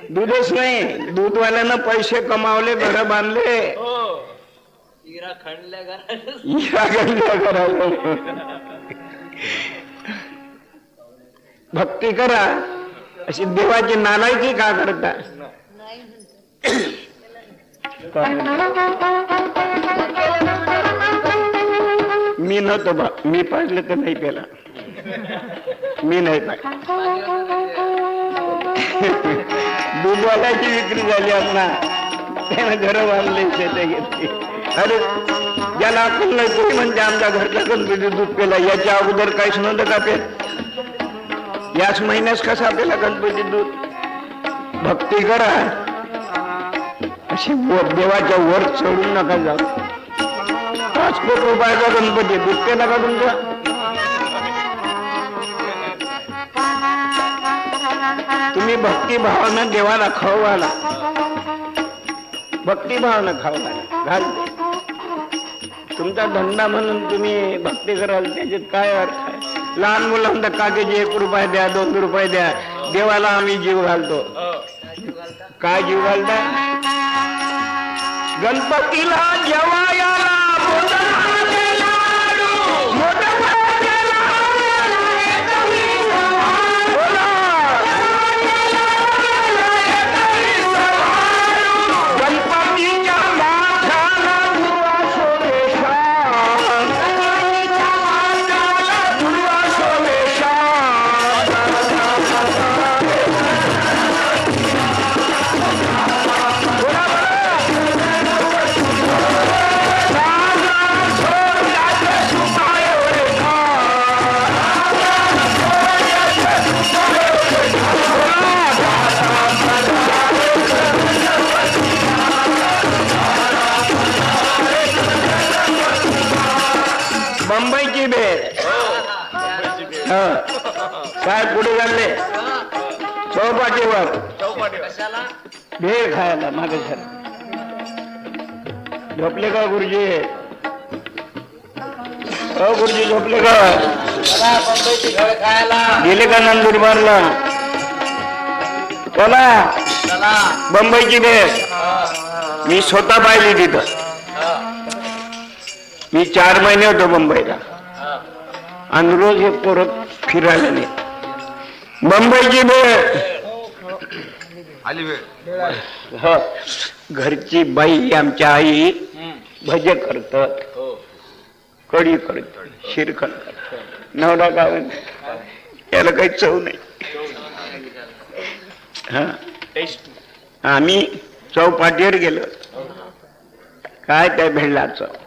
दूधच नाही. दूधवाल्यानं पैसे कमावले, घर बांधले, हिरा खणल्या घराला. भक्ती करा, अशी देवाची नालायकी का करता? मी नव्हतो बा, मी पाहिलं तर नाही केला, मी नाही पाहिलं. दूधवाल्याची विक्री झाली आपला, त्यानं घर बांधले, शेते घेतली. अरे ज्याला अक्कल नाही तरी म्हणजे आमच्या घरच्या गणपती दूध पेला, याच्या अगोदर काहीच नव्हतं का पेत? याच महिन्यास कसा पेला गणपती दूध? भक्ती करा, अशी देवाच्या वर चढून नका जाऊ. 5 कोटी रुपयाचा गणपती दुखते ना का तुमचा? तुम्ही भक्तिभावानं देवाला खाऊ घाला, भक्तिभावानं खाऊ घाला, घालते. तुमचा धंदा म्हणून तुम्ही भक्ती कराल त्याच्यात काय अर्थ आहे? लहान मुलांना काकेचे 1 रुपये द्या, 2 रुपये द्या, देवाला आम्ही जीव घालतो. काय जीव घालता? गणपतीला जेवायला मुंबईची भेळ. काय पुढे चालले? चौपाटीवर भेळ खायला मागे सर. झोपले का गुरुजी? हो गुरुजी झोपले का? गेले का नंदुरबारला? चला मुंबईची भेळ. मी स्वतः पाहिली तिथं. मी 4 महिने होतो मुंबईला आणि रोज हे पोरं फिरायला नाही. मुंबईची भेळ आली वेळ. घरची बाई आमच्या आई भजे करतात, कढी करतात, शिरखंड करतात. नवरा गाव याला काही चव नाही. आम्ही चौपाटीवर गेलो. काय त्या भेळाचं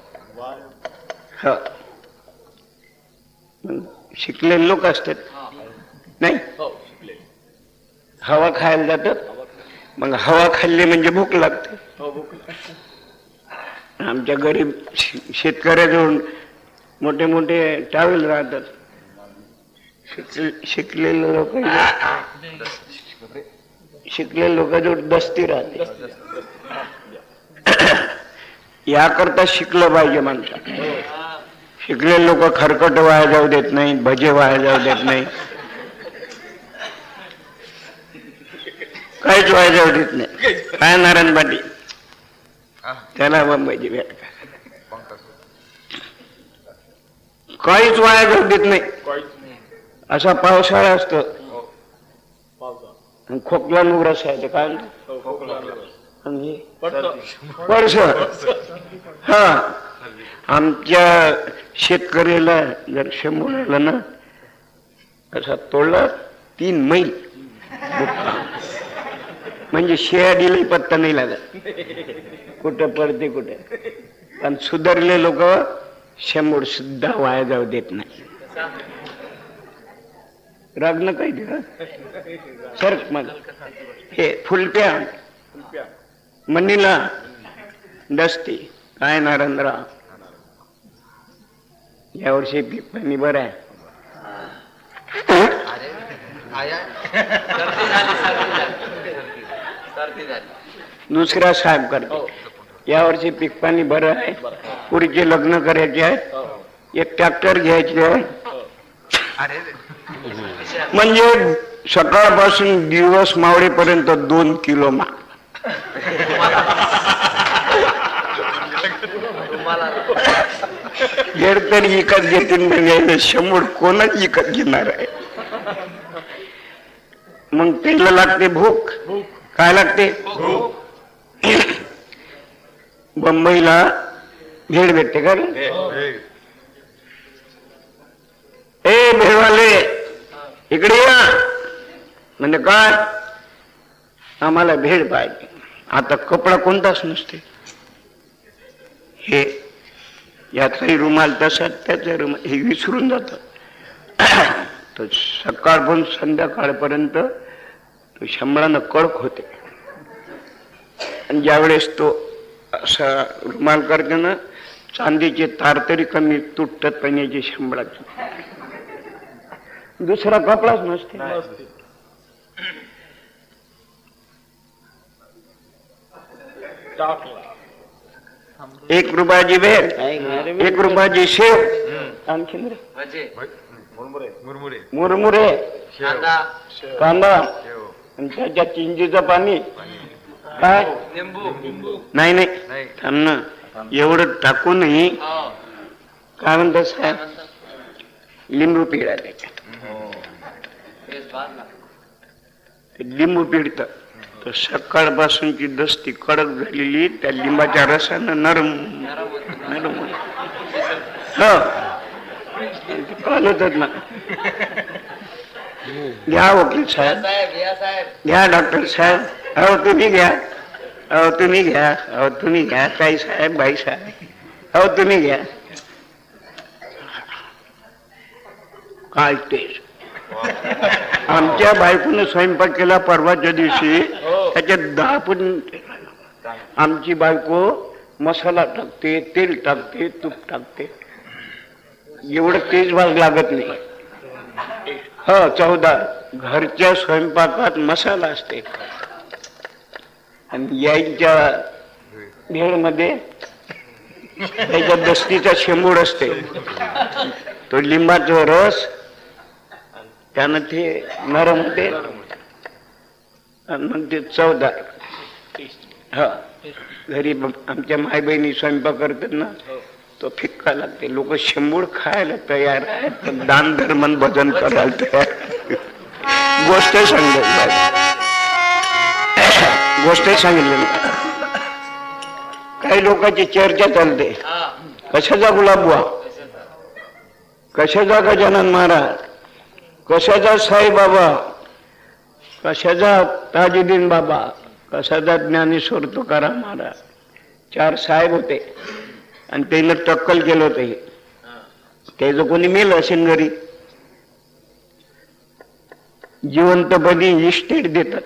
शिकलेले लोक असतात नाही, हवा खायला जातात. मग हवा खाल्ली म्हणजे भूक लागते. आमच्या गरीब शेतकऱ्याजवळ मोठे मोठे टावेल राहतात. शिकलेले लोकांजवळ दस्ती राहते. याकरता शिकलं पाहिजे माणसा. शिकलेले लोक खरकट वाया जाऊ देत नाही, भजे वाया जाऊ देत नाही, काहीच वाया जाऊ देत नाही. काय नारायण पाटील त्याला मुंबईची भेट काहीच वाया जाऊ देत नाही. असा पावसाळा असतो खोकला नुग्रस आहे. काय वर्ष आमच्या शेतकऱ्याला जर 100 आलं ना, असा तोडला 3 मैल म्हणजे शेळीलाही पत्ता नाही लागत कुठं पडते कुठे. पण सुधारले लोक 100 सुद्धा वाया जाऊ देत नाही. रागणं काही दे सरक मग हे फुलप्या मनीला दसती काय नरेंद्र. यावर्षी पीक पाणी बरं आहे. दुसरा साहेब करतो. यावर्षी पीक पाणी बरं आहे. पुरीचे लग्न करायचे आहेत. एक ट्रॅक्टर घ्यायचे आहे. म्हणजे सकाळपासून दिवस मावळेपर्यंत 2 किलो माल. जर तरी विकत घेतील म्हणजे 100 कोणच विकत घेणार आहे. मग त्याला लागते भूक. काय लागते? मुंबईला भेळ भेटते का? ए भेळवाले इकडे या. म्हणजे काय? आम्हाला भेळ पाहिजे. आता कपडा कोणताच नसते. हे याचाही रुमाल तसा, त्याचा रुमाल हे विसरून जात. तो सकाळपासून संध्याकाळपर्यंत तो शंभरानं कडक होते. आणि ज्यावेळेस तो असा रुमाल करते ना, चांदीचे तार तरी कमी तुटतात पाण्याची शंभराची. दुसरा कपडाच नसते. एक रुपयाची भेळ, 1 रुपयाची शेव, आणखीन मुरमुरे, कांदा, आणि त्याच्या चिंचेचं पाणी, काय नाही नाही थांब ना, एवढं टाकूनही काय म्हणतात साहेब, लिंबू पिळा त्याच्यात. लिंबू पिळत तर सकाळपासूनची दस्ती कडक झालेली त्या लिंबाच्या रसानं नरम नरम हो कळतच ना. घ्या वकील साहेब, घ्या डॉक्टर साहेब, अहो तुम्ही घ्या, अहो तुम्ही घ्या, अहो तुम्ही घ्या, ताई साहेब, बाई साहेब, अहो तुम्ही घ्या. काय तेच आमच्या बायकोनं स्वयंपाक केला परवाच्या दिवशी, त्याच्यात 10 पण. आमची बायको मसाला टाकते, तेल टाकते, तूप टाकते, एवढं तेज भाग लागत नाही. हो 14 घरच्या स्वयंपाकात मसाला असते आणि यायच्या भेळमध्ये त्याच्या दस्तीचा शेंबूड असते, तो लिंबाचा रस, त्यानं ते नरम होते आणि मग ते 14. हा घरी आमच्या माय बहिणी स्वयंपाक करतात ना, तो फिक्का लागते. लोक शेंबूड खायला तयार आहेत, दान धर्मन भजन करायला तयार. गोष्ट सांगितली. काही लोकांची चर्चा चालते, कशाचा गुलाबबुवा, कशाचा गजानन महाराज, कशाचा साईबाबा, कशाचा ताजुद्दीन बाबा, कशाचा ज्ञानेश्वर तुकाराम महाराज. 4 साहेब होते आणि त्यानं टक्कल केलं होतं. त्याचं कोणी मेलं असेल घरी, जिवंतपणी इस्टेट देतात.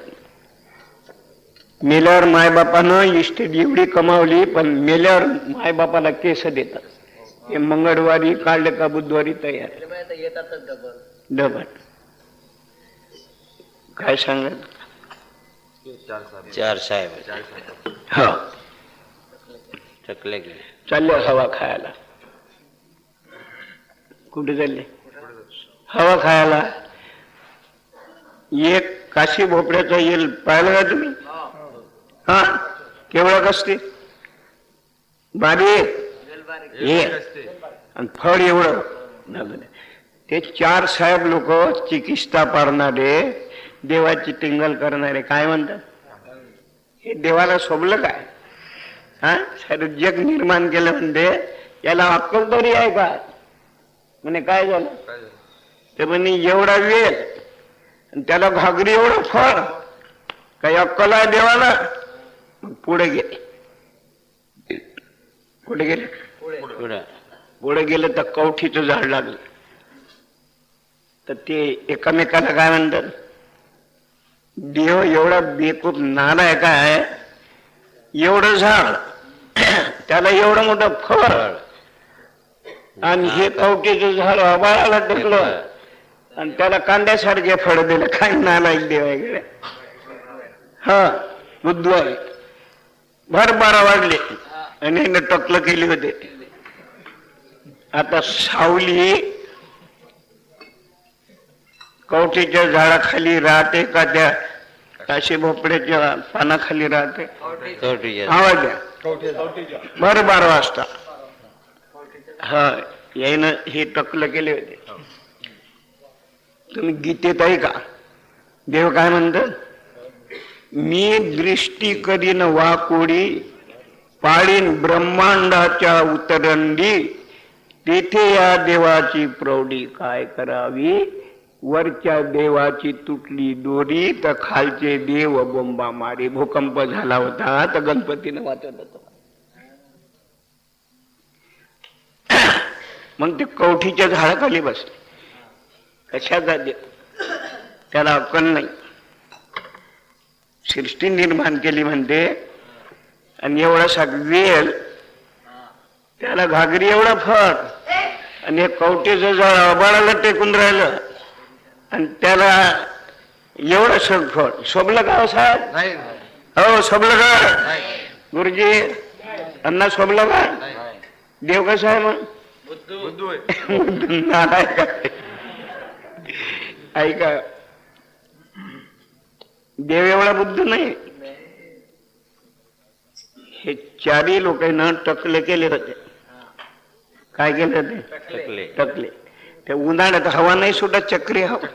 मेल्यावर मायबापानं इस्टेट एवढी कमावली, पण मेल्यावर मायबापाला केस देतात. हे मंगळवारी काढलं का बुधवारी तयार डबल. काय सांगत 4 साहेब हा टकले गेले, चालले हवा खायला. कुठे चालले हवा खायला? एक काशी भोपळ्याचा येल पाहिलं का तुम्ही? हा केवढा कसते, बारीक आणि फळ एवढं. ते 4 साहेब लोक चिकित्सा पारणारे, देवाची टिंगल करणारे, काय म्हणतात, हे देवाला शोभलं काय? हा सारे जग निर्माण केलं म्हणते, याला अक्कल तरी आहे का? म्हणे काय झालं ते म्हणे एवढा वेळ आणि त्याला घागरी एवढं फळ, काही अक्कल आहे देवाला? पुढे गेले. कुठे गेले? पुढे गेले तर कवठीचं झाड लागलं. तर ते एकामेकाला काय म्हणतात, देव एवढा बेकूफ नालायक आहे, एवढं झाड त्याला एवढं मोठं फळ, आणि हे कवठीचं झाड आभाळाला टेकलं आणि त्याला कांद्यासारखे फळ दिलं. काय नालायक देव आहे. हा बुधवारी भर 12 वाजले आणि याने टकलं केली होते. आता सावली कवठीच्या झाडाखाली राहते का त्या काशी भोपड्याच्या पानाखाली राहते? आवाज द्या. भर 12 वाजता हा यायनं हे टकलं केले होते. तुम्ही गीतेत आहे का? देव काय म्हणतात, मी दृष्टी करीन वाकोडी, पाळीन ब्रह्मांडाच्या उतरंडी, तेथे या देवाची प्रौढी काय करावी, वरच्या देवाची तुटली दोरी तर खालचे देव बोंबा मारी. भूकंप झाला होता तर गणपतीनं वाचवलं होतं. मग ते कवठीच्या झाडाखाली बसले. कशाचा देव, त्याला अक्कल नाही. सृष्टी निर्माण केली म्हणते आणि एवढासा वेल त्याला घागरी एवढा फळ आणि एक कवटीचं झाड आबाळाला टेकून राहिलं आणि त्याला एवढं फळ शोभलं का हो साहेब? हो शोभलं का गुरुजी? अण्णा शोभलं का? देव कसा आहे मग? ऐका, देव एवढा बुद्ध नाही. हे चारही लोकांना टकले केले होते. काय केले होते? टकले. ते उन्हाळ्यात हवा नाही सुटत, चक्री हवा.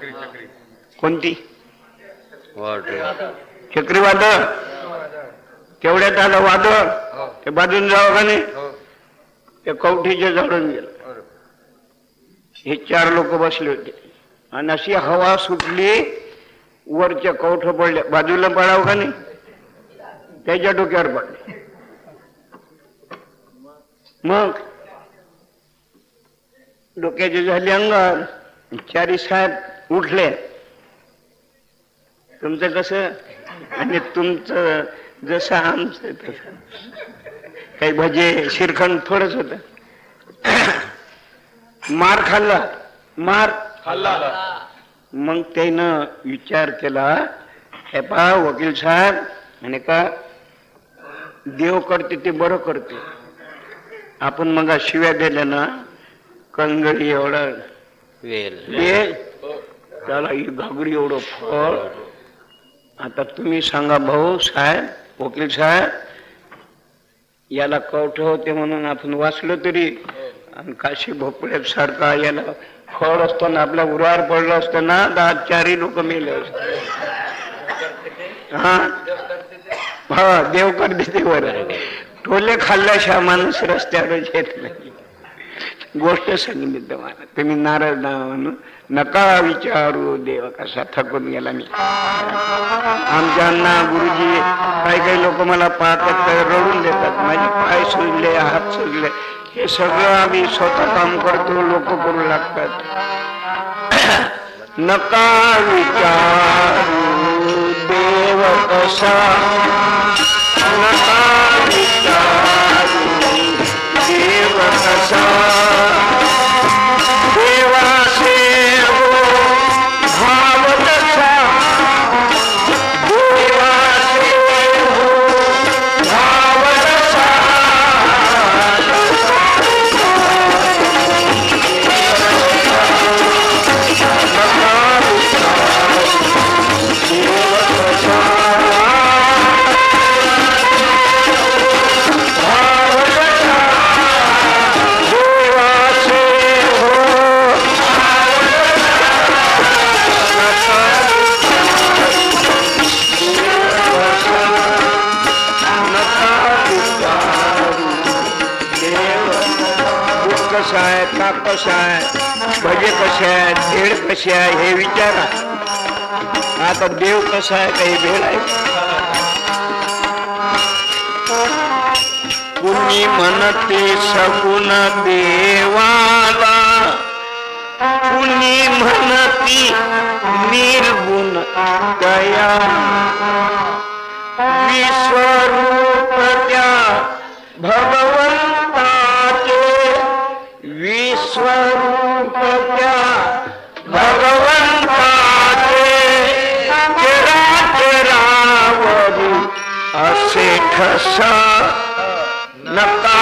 कोणती? चक्रीवादळ. केवढ्यात आलं वादळ, ते बाजून जावं का नाही? ते कवठीचे जाळून गेलं. हे 4 लोक बसले होते आणि अशी हवा सुटली, वरच्या कवठ पडल्या. बाजूला पडावं का नाही? त्याच्या डोक्यावर पडले. मग डोक्याची झाली अंगार. 4 साहेब उठले. तुमचं कसं आणि तुमचं जसं आमचं तसं. काही भजे श्रीखंड थोडंच होत. मार खाल्ला. मग त्यानं विचार केला, हे पहा वकील साहेब म्हणे का देव करते ते बरं करते. आपण मग शिव्या दिल्या ना, कंगडी एवढा वेल, त्याला ही घागरी एवढं फळ. आता तुम्ही सांगा भाऊ साहेब, वकील साहेब, याला कवठ होते म्हणून आपण वाचलो तरी, आणि काशी भोपळ्या सारखा याला फळ असताना आपल्या उरावर पडलं असतं ना, 10-4 लोक मेले असते. हा देव करते ते बरं. टोले खाल्ल्याशिवाय माणूस रस्त्यावर येत नाही. गोष्ट सांगितली तुम्हाला, तुम्ही नाराज ना म्हणून नका विचारू देव कसा थकून गेला मी. आमच्या अण्णा गुरुजी काही लोक मला पाहतात तर रडून देतात. माझे पाय सुजले, हात सुजले. हे सगळं आम्ही स्वतः काम करतो, लोक करू लागतात. नका विचारू देव कसा, नका विचारू देव कसा. देवाचे हो भाव तसा, देवाचे हो भाव तसा. कसा आहे, ताक कसा आहे, भजे कसे आहेत, भेळ कशी आहे हे विचारा. आता देव कसा आहे, काही भेळ आहे? कुणी म्हणते सगुण देवाला, कुणी म्हणती निर्गुण दया. विश्वरूप त्या भगवंताचे, विश्वरूप त्या भगवंताचे. चराचरावरी असे ठसा, नका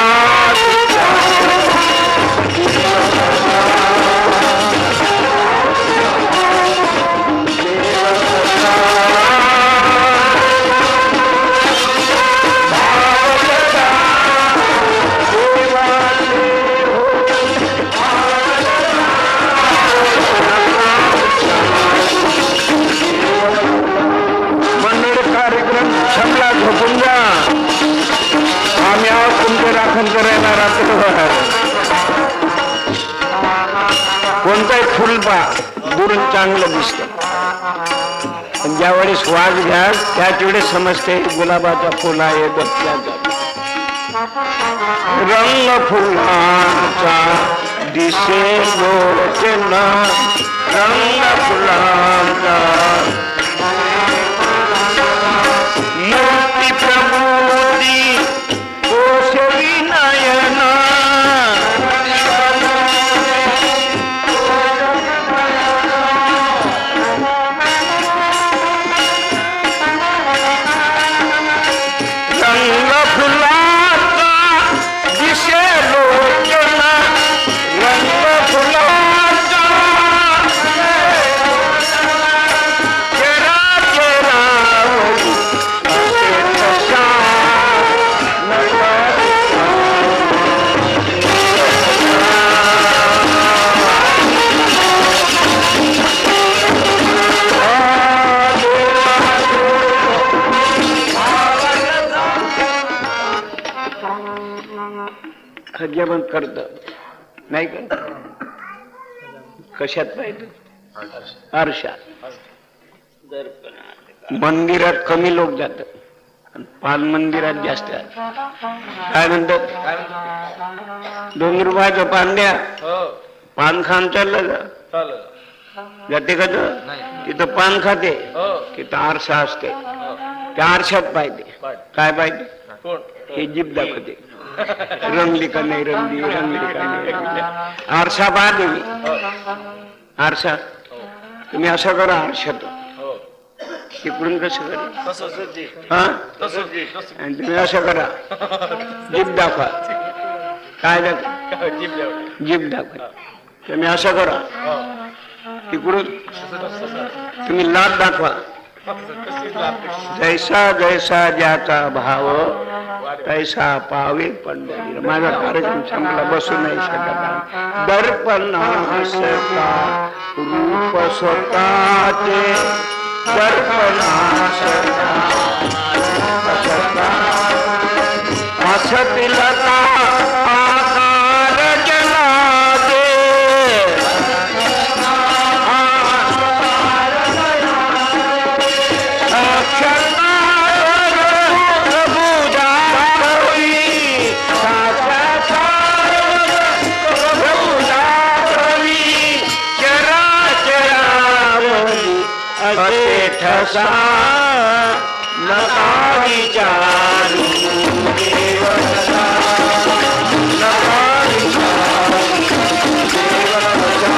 छमला झोपून जा. आम्ही आहोत तुमचे राखण करायला रात्रभर. कोणताही फुल पहा दुरून चांगलं दिसतं, पण ज्या वेळेस वाज घ्याल त्याच वेळेस समजते गुलाबाचा फुल आहे, दत्त्याचा. रंग फुलांचा दिसे लोचना, रंग फुलांचा मूर्ती प्रभूती कोशवी नयना. पण करत नाही का? कशात पाहिजे? आरशात. मंदिरात कमी लोक जातात, पान मंदिरात जास्त. काय म्हणतात? 2 रुपयाचं पान द्या, पान खान चाललं जा. जाते का? तिथं पान खाते, तिथं आरसा असते, त्या आरशात पाहिजे. काय पाहिजे? हे जीभ दाखवते, रंगली का नाही रंगली, रंगली का नाही रंगली. आरसा पाहते मी. आरसा तुम्ही असं करा, आरशात तिकडून कसं करा, आणि तुम्ही असं करा, जीभ दाखवा. काय दाखवा? जीभ दाखवा. तुम्ही असं करा, तिकडून तुम्ही लाभ दाखवा. जैसा जैसा ज्याचा भाव तैसा पावे पंढरी. माझा कार्यक्रम संपला, बसू नाही शकत. दर्पणासता रूप स्वतःचे, दर्पणासता असतिलता आकार जला दे. ठसा नका विचारू देवता, नका विचारू देवता.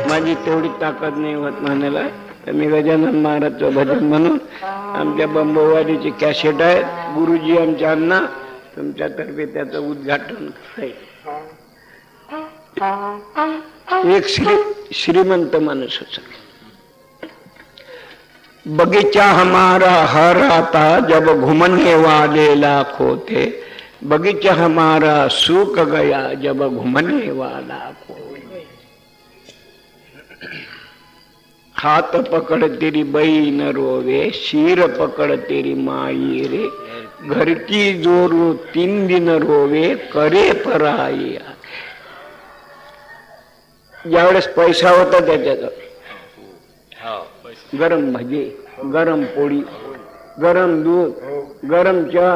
माझी तेवढी ताकद नाही होत म्हणायला, तर मी गजानन महाराजचं भजन म्हणून आमच्या बंबवाडीची कॅसेट आहे. गुरुजी आमच्या अण्णा, तुमच्यातर्फे त्याचं उद्घाटन आहे. एक श्रीमंत माणूस होता. बगीचा हमारा हर आता जब घुमने वाले लाखों थे, बगीचा हमारा सूख गया जब घुमने वाला खो. हाथ पकड़ तेरी बहन रोवे, शीर पकड़ तेरी माई रे, घर की जोरू 3 दिन रोवे, करे पराई. ज्यावेळेस पैसा होता त्याच्यात गरम भजी, गरम पोळी, गरम दूध, गरम चहा,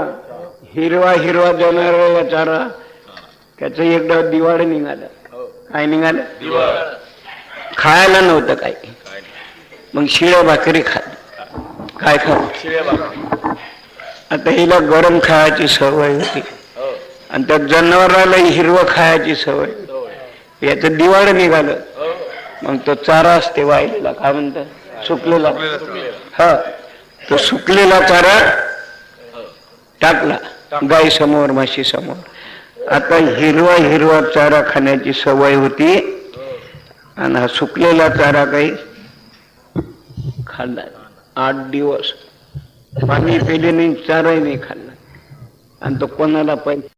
हिरवा हिरवा देणारा चारा. त्याचं एकदा दिवाळ निघालं. काय निघालं? खायला नव्हतं काय, मग शिळ्या भाकरी खात. काय खात? आता हिला गरम खायची सवय होती, आणि त्या जनावराला हिरवं खायची सवय. याचं दिवाळ निघालं, मग तो चारा असते वाहिलेला, काय म्हणतात, सुकलेला. हा, तो सुकलेला चारा टाकला गाई समोर, म्हशी समोर. आता हिरवा हिरवा चारा खाण्याची सवय होती, आणि हा सुकलेला चारा काही खाल्ला. 8 दिवस पाणी पेले नाही, चाराही नाही खाल्ला. आणि तो कोणाला पैसे